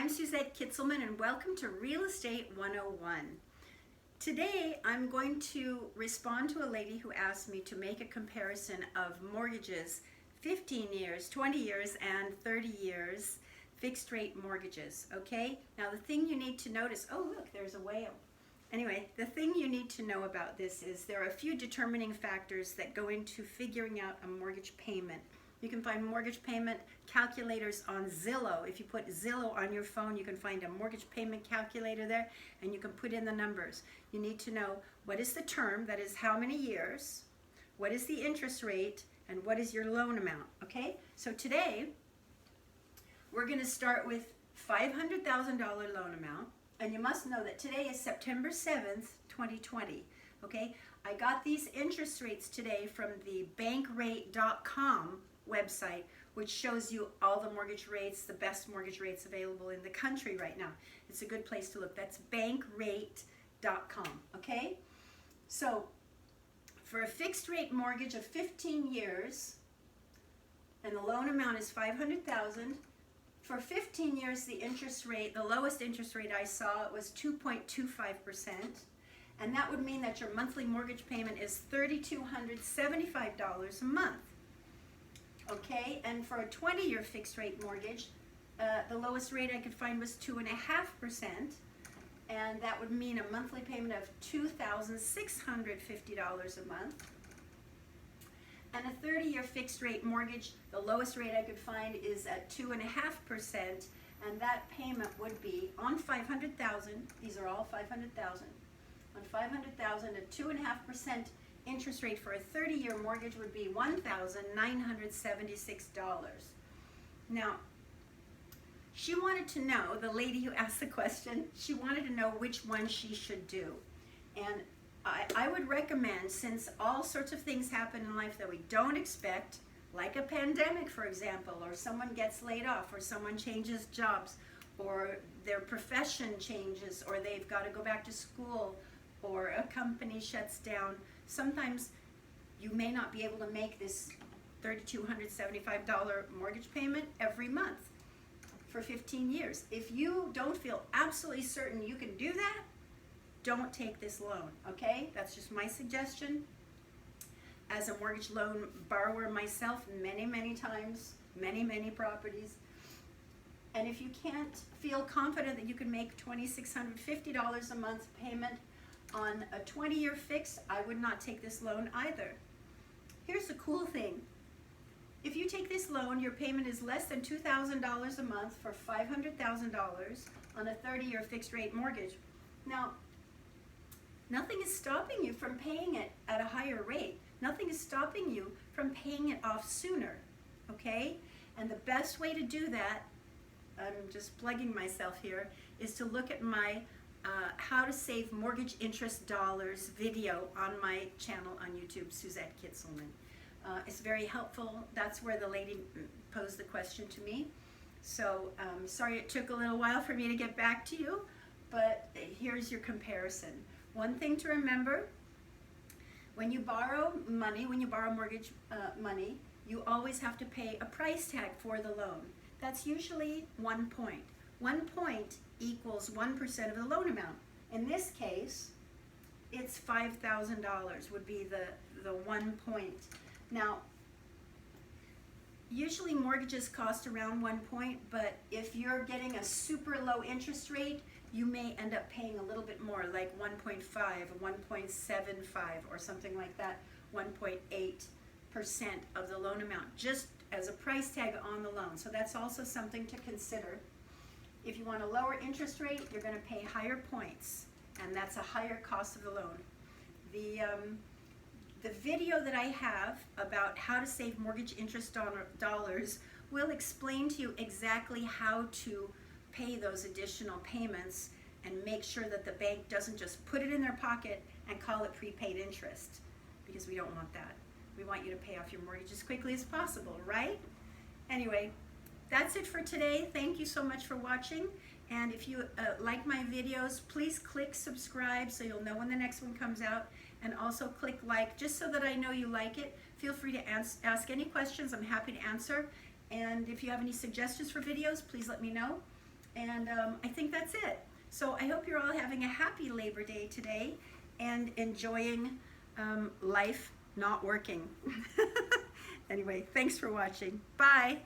I'm Suzette Kitzelman and welcome to Real Estate 101. Today I'm going to respond to a lady who asked me to make a comparison of mortgages, 15 years, 20 years, and 30 years fixed rate mortgages, okay? Now the thing you need to notice, oh look, there's a whale. Anyway, the thing you need to know about this is there are a few determining factors that go into figuring out a mortgage payment. You can find mortgage payment calculators on Zillow. If you put Zillow on your phone, you can find a mortgage payment calculator there, and you can put in the numbers. You need to know what is the term, that is how many years, what is the interest rate, and what is your loan amount, okay? So today, we're gonna start with $500,000 loan amount, and you must know that today is September 7th, 2020, okay? I got these interest rates today from the bankrate.com website, which shows you all the mortgage rates, the best mortgage rates available in the country right now. It's a good place to look. That's bankrate.com, okay? So for a fixed rate mortgage of 15 years, and the loan amount is $500,000, for 15 years the interest rate, the lowest interest rate I saw was 2.25%, and that would mean that your monthly mortgage payment is $3,275 a month. Okay, and for a 20-year fixed rate mortgage, the lowest rate I could find was 2.5%, and that would mean a monthly payment of $2,650 a month. And a 30-year fixed rate mortgage, the lowest rate I could find is at 2.5%, and that payment would be on $500,000. These are all $500,000. On $500,000, a 2.5% interest rate for a 30-year mortgage would be $1,976. Now, she wanted to know, the lady who asked the question, she wanted to know which one she should do. And I would recommend, since all sorts of things happen in life that we don't expect, like a pandemic, for example, or someone gets laid off, or someone changes jobs, or their profession changes, or they've got to go back to school, or a company shuts down, sometimes you may not be able to make this $3,275 mortgage payment every month for 15 years. If you don't feel absolutely certain you can do that, don't take this loan, okay? That's just my suggestion. As a mortgage loan borrower myself, many times, many properties. And if you can't feel confident that you can make $2,650 a month payment on a 20-year fix, I would not take this loan either. Here's the cool thing. If you take this loan, your payment is less than $2,000 a month for $500,000 on a 30-year fixed rate mortgage. Now, nothing is stopping you from paying it at a higher rate. Nothing is stopping you from paying it off sooner, okay? And the best way to do that, I'm just plugging myself here, is to look at my how to save mortgage interest dollars video on my channel on YouTube, Suzette Kitzelman. It's very helpful. That's where the lady posed the question to me. So sorry it took a little while for me to get back to you, but here's your comparison. One thing to remember, when you borrow money, when you borrow mortgage money, you always have to pay a price tag for the loan. That's usually 1 point. 1 point equals 1% of the loan amount. In this case, it's $5,000 would be the 1 point. Now, usually mortgages cost around 1 point, but if you're getting a super low interest rate, you may end up paying a little bit more, like 1.5, 1.75, or something like that, 1.8% of the loan amount, just as a price tag on the loan. So that's also something to consider. If you want a lower interest rate, you're going to pay higher points, and that's a higher cost of the loan. The video that I have about how to save mortgage interest dollars will explain to you exactly how to pay those additional payments and make sure that the bank doesn't just put it in their pocket and call it prepaid interest, because we don't want that. We want you to pay off your mortgage as quickly as possible, right? Anyway, that's it for today. Thank you so much for watching. And if you like my videos, please click subscribe so you'll know when the next one comes out. And also click like, just so that I know you like it. Feel free to ask any questions. I'm happy to answer. And if you have any suggestions for videos, please let me know. And I think that's it. So I hope you're all having a happy Labor Day today and enjoying life, not working. Anyway, thanks for watching. Bye.